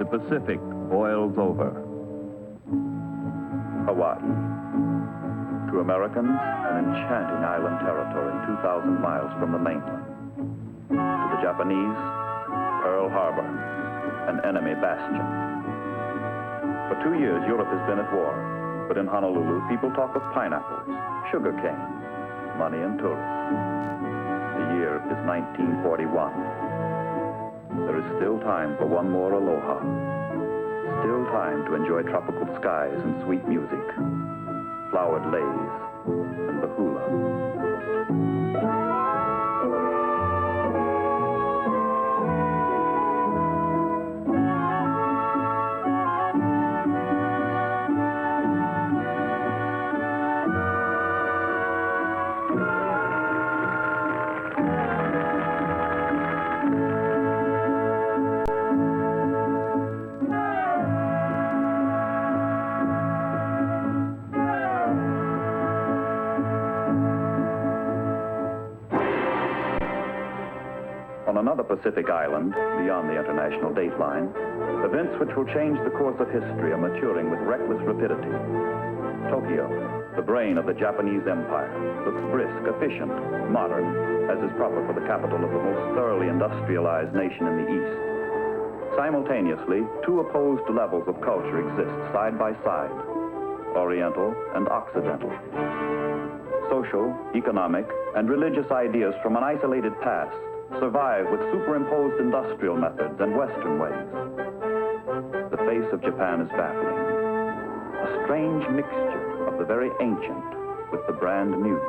Pacific boils over. Hawaii. To Americans, an enchanting island territory 2,000 miles from the mainland. To the Japanese, Pearl Harbor, an enemy bastion. For 2 years, Europe has been at war. But in Honolulu, people talk of pineapples, sugar cane, money and tourists. The year is 1941. There is still time for one more aloha. Still time to enjoy tropical skies and sweet music, flowered leis, and the hula. On another Pacific island, beyond the international dateline, events which will change the course of history are maturing with reckless rapidity. Tokyo, the brain of the Japanese Empire, looks brisk, efficient, modern, as is proper for the capital of the most thoroughly industrialized nation in the East. Simultaneously, two opposed levels of culture exist side by side, Oriental and Occidental. Social, economic, and religious ideas from an isolated past survive with superimposed industrial methods and Western ways. The face of Japan is baffling. A strange mixture of the very ancient with the brand new.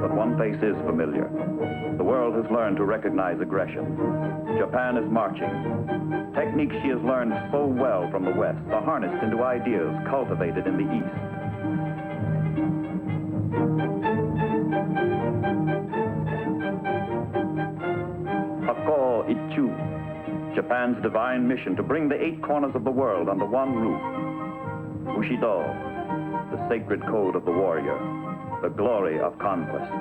But one face is familiar. The world has learned to recognize aggression. Japan is marching. Techniques she has learned so well from the West are harnessed into ideas cultivated in the East. Japan's divine mission to bring the 8 corners of the world under one roof. Bushido, the sacred code of the warrior, the glory of conquest.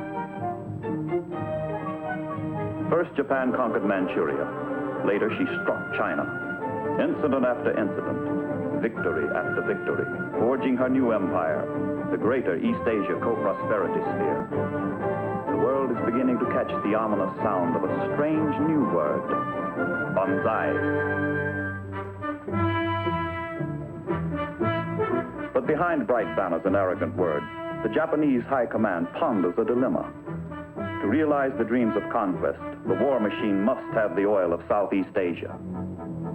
First, Japan conquered Manchuria. Later, she struck China. Incident after incident, victory after victory, forging her new empire, the greater East Asia co-prosperity sphere. The world is beginning to catch the ominous sound of a strange new word, Banzai. But behind bright banners and arrogant words, the Japanese high command ponders a dilemma. To realize the dreams of conquest, the war machine must have the oil of Southeast Asia.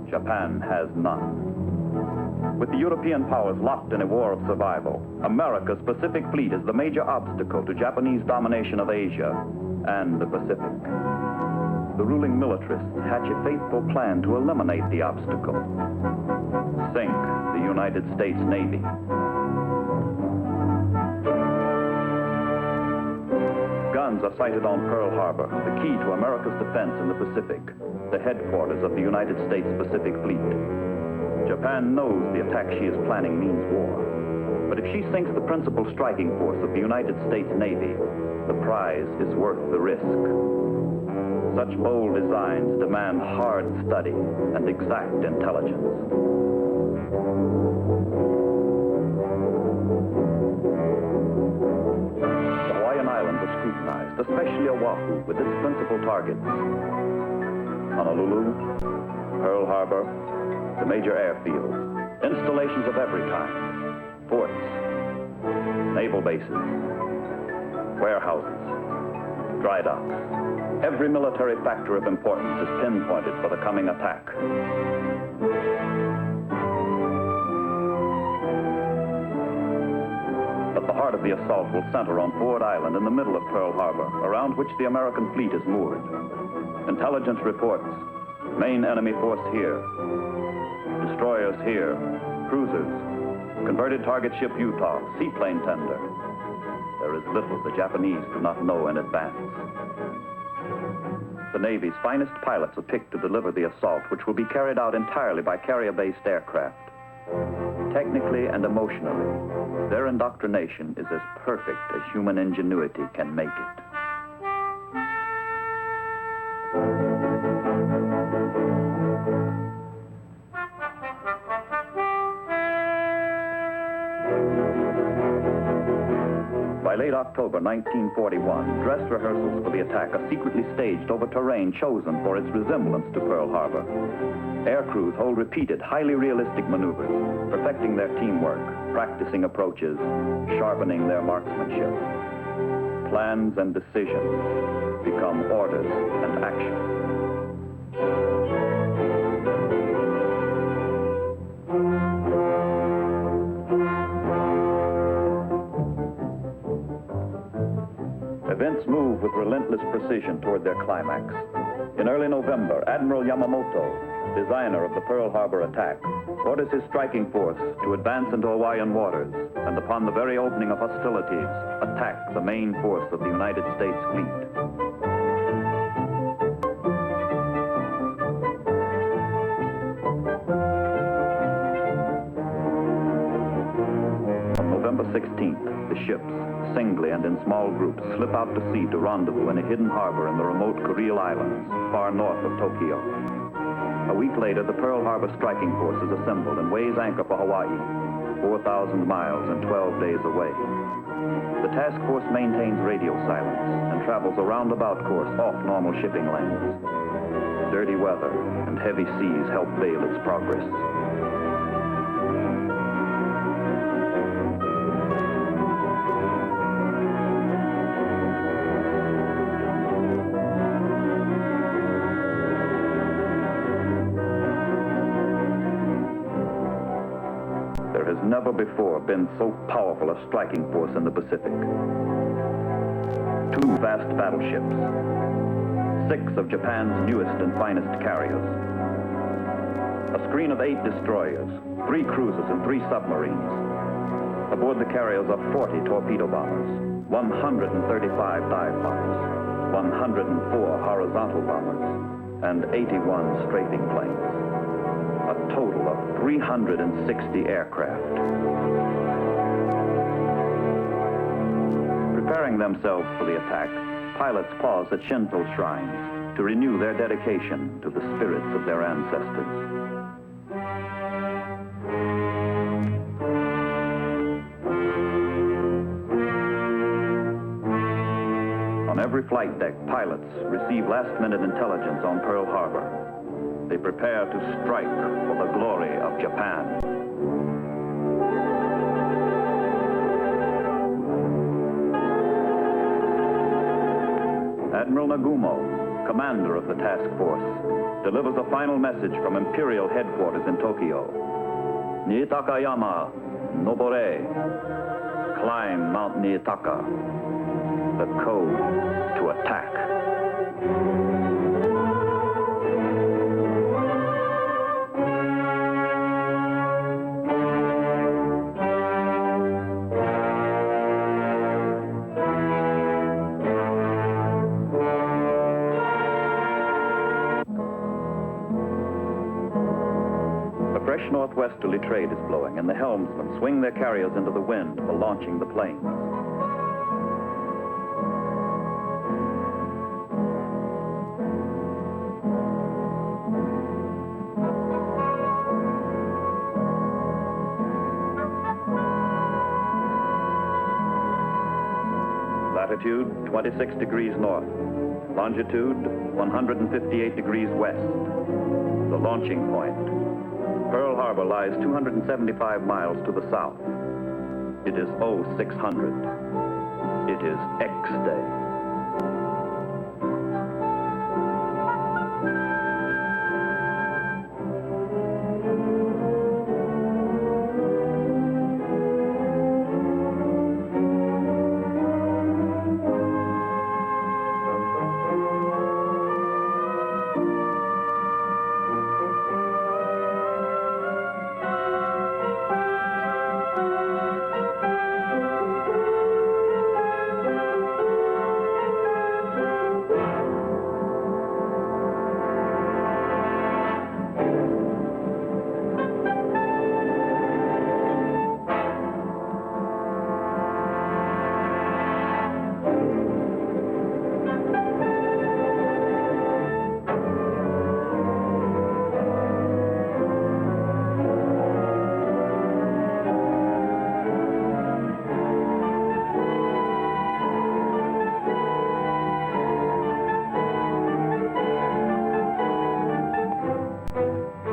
Japan has none. With the European powers locked in a war of survival, America's Pacific Fleet is the major obstacle to Japanese domination of Asia and the Pacific. The ruling militarists hatch a faithful plan to eliminate the obstacle. Sink the United States Navy. Guns are sighted on Pearl Harbor, the key to America's defense in the Pacific, the headquarters of the United States Pacific Fleet. Japan knows the attack she is planning means war. But if she sinks the principal striking force of the United States Navy, the prize is worth the risk. Such bold designs demand hard study and exact intelligence. The Hawaiian Islands are scrutinized, especially Oahu, with its principal targets. Honolulu, Pearl Harbor, the major airfields, installations of every kind, forts, naval bases, warehouses, dry docks. Every military factor of importance is pinpointed for the coming attack. But the heart of the assault will center on Ford Island in the middle of Pearl Harbor, around which the American fleet is moored. Intelligence reports, main enemy force here, destroyers here, cruisers, converted target ship Utah, seaplane tender. There is little the Japanese do not know in advance. The Navy's finest pilots are picked to deliver the assault, which will be carried out entirely by carrier-based aircraft. Technically and emotionally, their indoctrination is as perfect as human ingenuity can make it. late October 1941, dress rehearsals for the attack are secretly staged over terrain chosen for its resemblance to Pearl Harbor. Air crews hold repeated, highly realistic maneuvers, perfecting their teamwork, practicing approaches, sharpening their marksmanship. Plans and decisions become orders and action. Events move with relentless precision toward their climax. In early November, Admiral Yamamoto, designer of the Pearl Harbor attack, orders his striking force to advance into Hawaiian waters and, upon the very opening of hostilities, attack the main force of the United States fleet. On November 16th, the ships, singly and in small groups, slip out to sea to rendezvous in a hidden harbor in the remote Kuril Islands, far north of Tokyo. A week later, the Pearl Harbor striking force is assembled and weighs anchor for Hawaii, 4,000 miles and 12 days away. The task force maintains radio silence and travels a roundabout course off normal shipping lanes. Dirty weather and heavy seas help veil its progress. There has never before been so powerful a striking force in the Pacific. 2 vast battleships, 6 of Japan's newest and finest carriers, a screen of 8 destroyers, 3 cruisers and 3 submarines. Aboard the carriers are 40 torpedo bombers, 135 dive bombers, 104 horizontal bombers, and 81 strafing planes. A total of 360 aircraft. Preparing themselves for the attack, pilots pause at Shinto shrines to renew their dedication to the spirits of their ancestors. On every flight deck, pilots receive last-minute intelligence on Pearl Harbor. They prepare to strike for the glory of Japan. Admiral Nagumo, commander of the task force, delivers a final message from Imperial headquarters in Tokyo. Niitakayama, nobore. Climb Mount Niitaka. The code to attack. Fresh northwesterly trade is blowing, and the helmsmen swing their carriers into the wind for launching the planes. Latitude 26 degrees north, longitude 158 degrees west. The launching point. Pearl Harbor lies 275 miles to the south. It is 0600. It is X Day.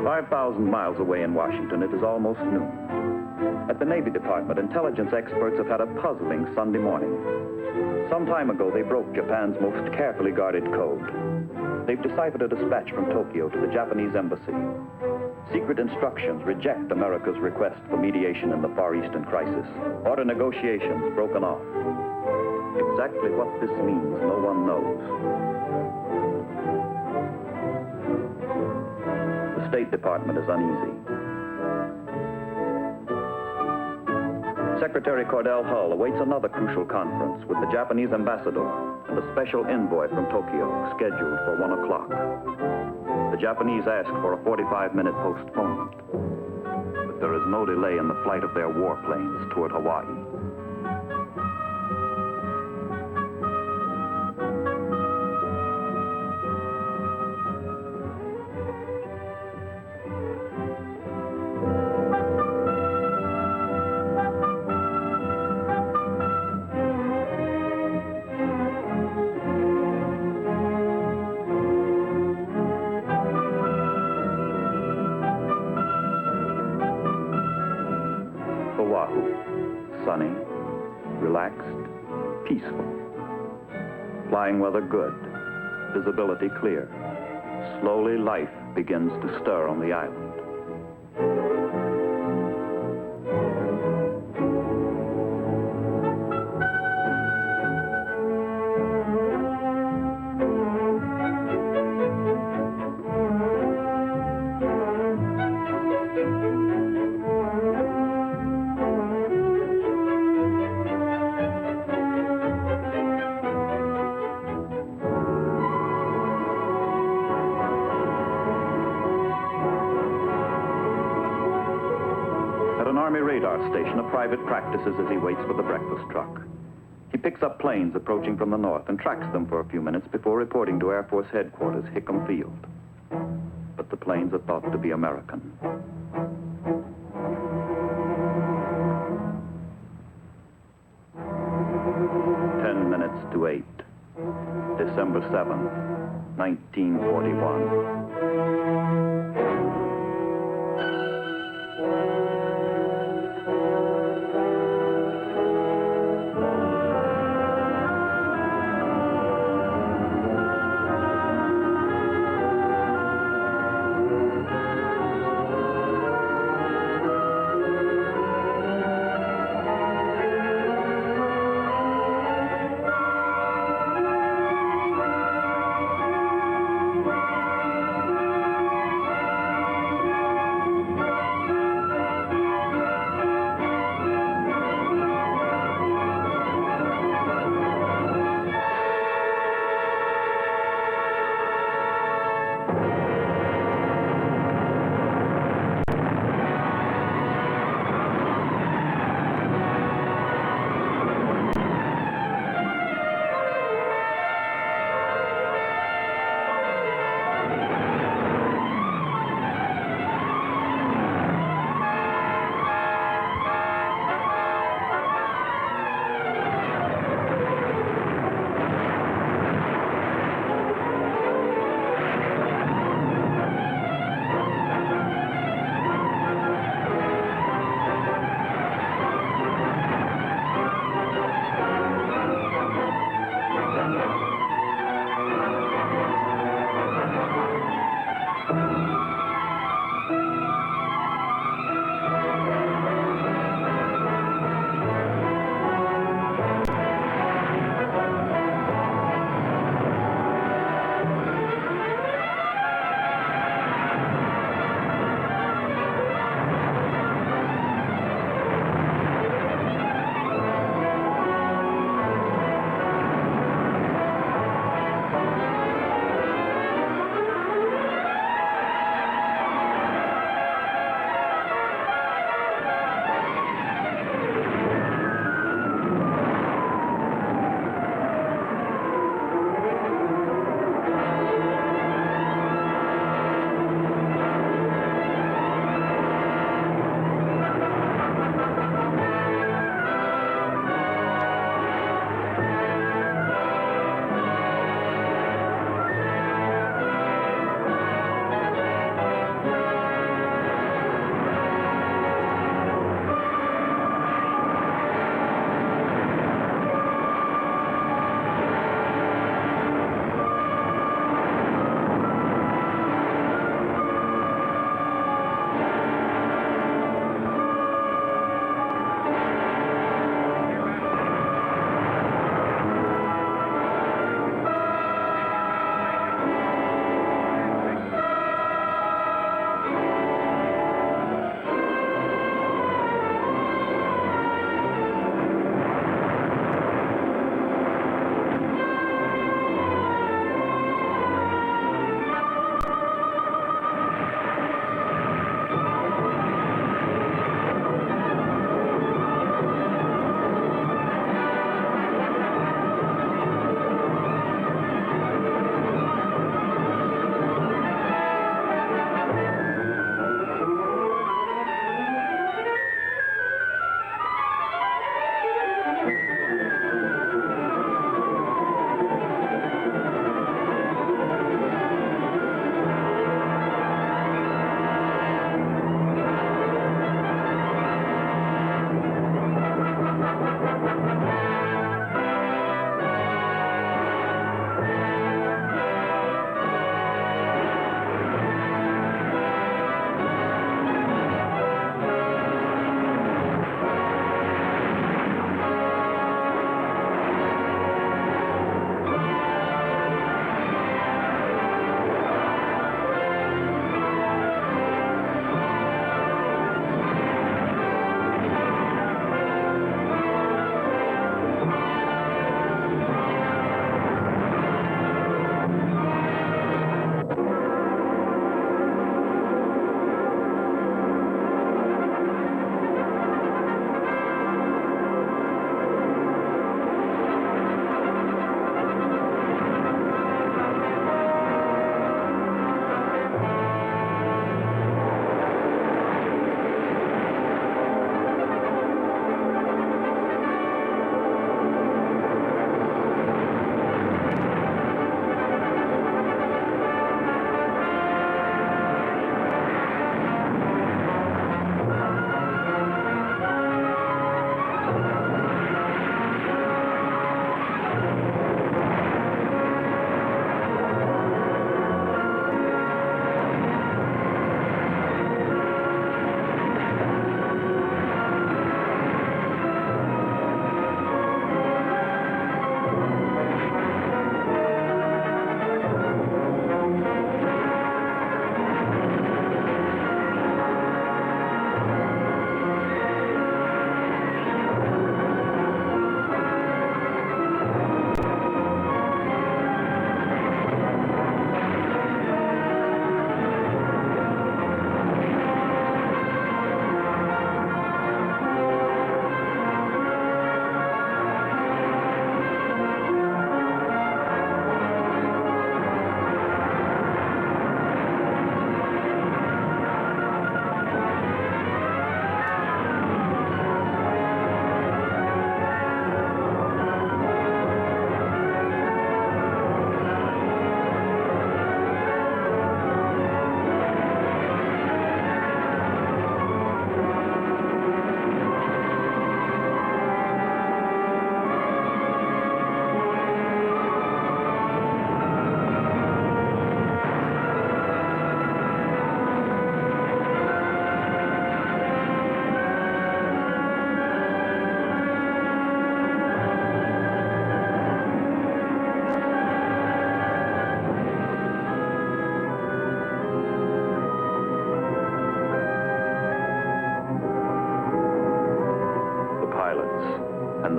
5,000 miles away in Washington, it is almost noon. At the Navy Department, intelligence experts have had a puzzling Sunday morning. Some time ago, they broke Japan's most carefully guarded code. They've deciphered a dispatch from Tokyo to the Japanese embassy. Secret instructions reject America's request for mediation in the Far Eastern crisis. Order negotiations broken off. Exactly what this means, no one knows. The State Department is uneasy. Secretary Cordell Hull awaits another crucial conference with the Japanese ambassador and a special envoy from Tokyo scheduled for 1 o'clock. The Japanese ask for a 45-minute postponement, but there is no delay in the flight of their warplanes toward Hawaii. Sunny, relaxed, peaceful. Flying weather good, visibility clear. Slowly life begins to stir on the island. Army radar station, a private practices as he waits for the breakfast truck. He picks up planes approaching from the north and tracks them for a few minutes before reporting to Air Force Headquarters, Hickam Field. But the planes are thought to be American. Ten minutes to 8. December 7th, 1941.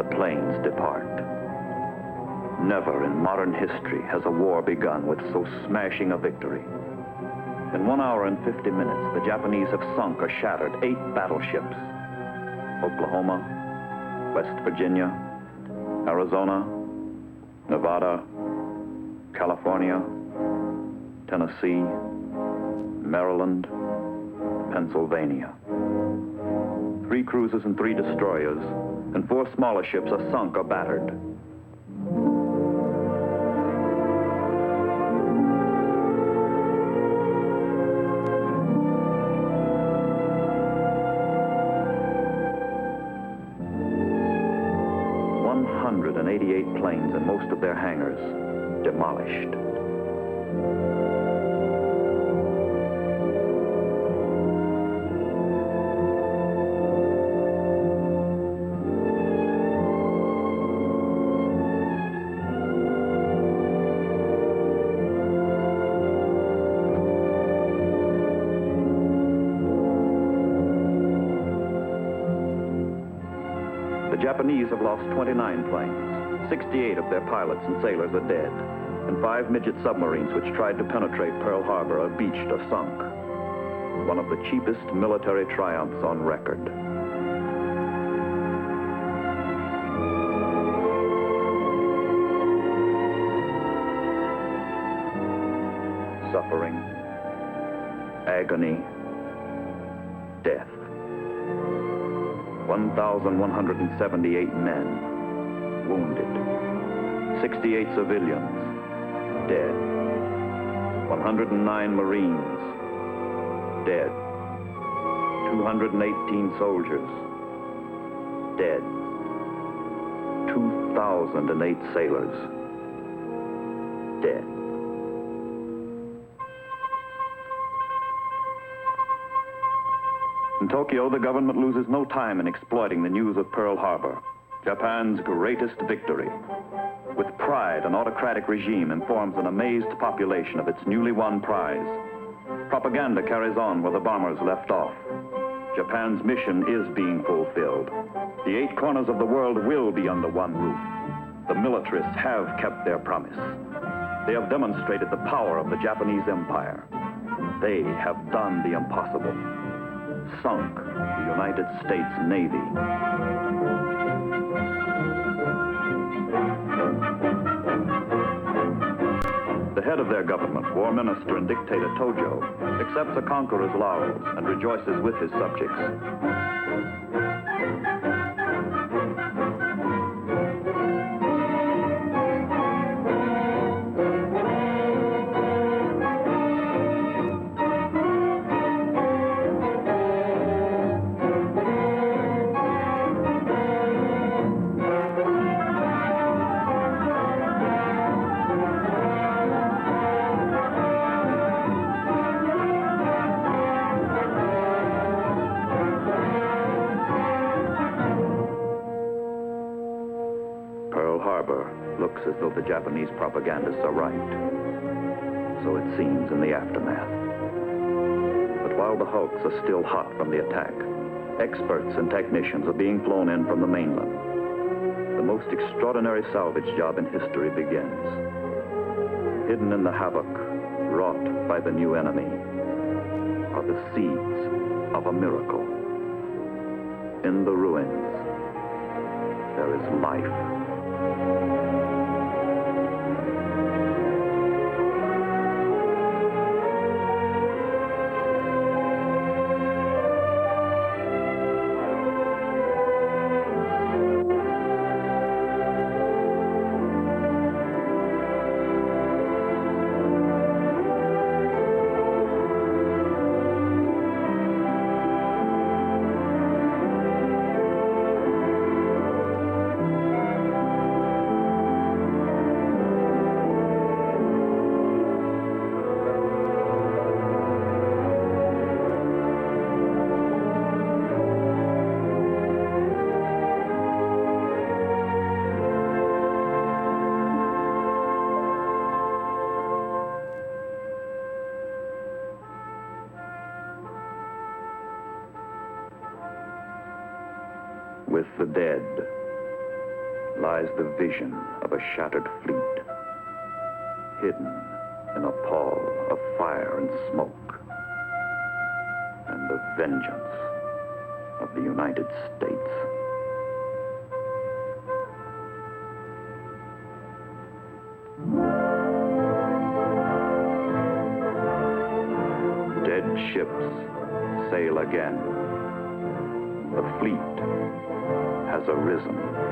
the planes depart. Never in modern history has a war begun with so smashing a victory. In 1 hour and 50 minutes, the Japanese have sunk or shattered 8 battleships. Oklahoma, West Virginia, Arizona, Nevada, California, Tennessee, Maryland, Pennsylvania. 3 cruisers and 3 destroyers, and 4 smaller ships are sunk or battered. Planes and most of their hangars demolished. The Japanese have lost 29 planes. 68 of their pilots and sailors are dead, and 5 midget submarines which tried to penetrate Pearl Harbor are beached or sunk. One of the cheapest military triumphs on record. Suffering, agony, death. 1,178 men wounded, 68 civilians dead, 109 Marines dead, 218 soldiers dead, 2,008 sailors dead. In Tokyo, the government loses no time in exploiting the news of Pearl Harbor, Japan's greatest victory. With pride, an autocratic regime informs an amazed population of its newly won prize. Propaganda carries on where the bombers left off. Japan's mission is being fulfilled. The 8 corners of the world will be under one roof. The militarists have kept their promise. They have demonstrated the power of the Japanese Empire. They have done the impossible. Sunk the United States Navy. The head of their government, War Minister and Dictator Tojo, accepts a conqueror's laurels and rejoices with his subjects. Looks as though the Japanese propagandists are right. So it seems in the aftermath. But while the hulks are still hot from the attack, experts and technicians are being flown in from the mainland. The most extraordinary salvage job in history begins. Hidden in the havoc wrought by the new enemy are the seeds of a miracle. In the ruins, there is life. With the dead lies the vision of a shattered fleet, hidden in a pall of fire and smoke, and the vengeance of the United States. Dead ships sail again. The fleet has arisen.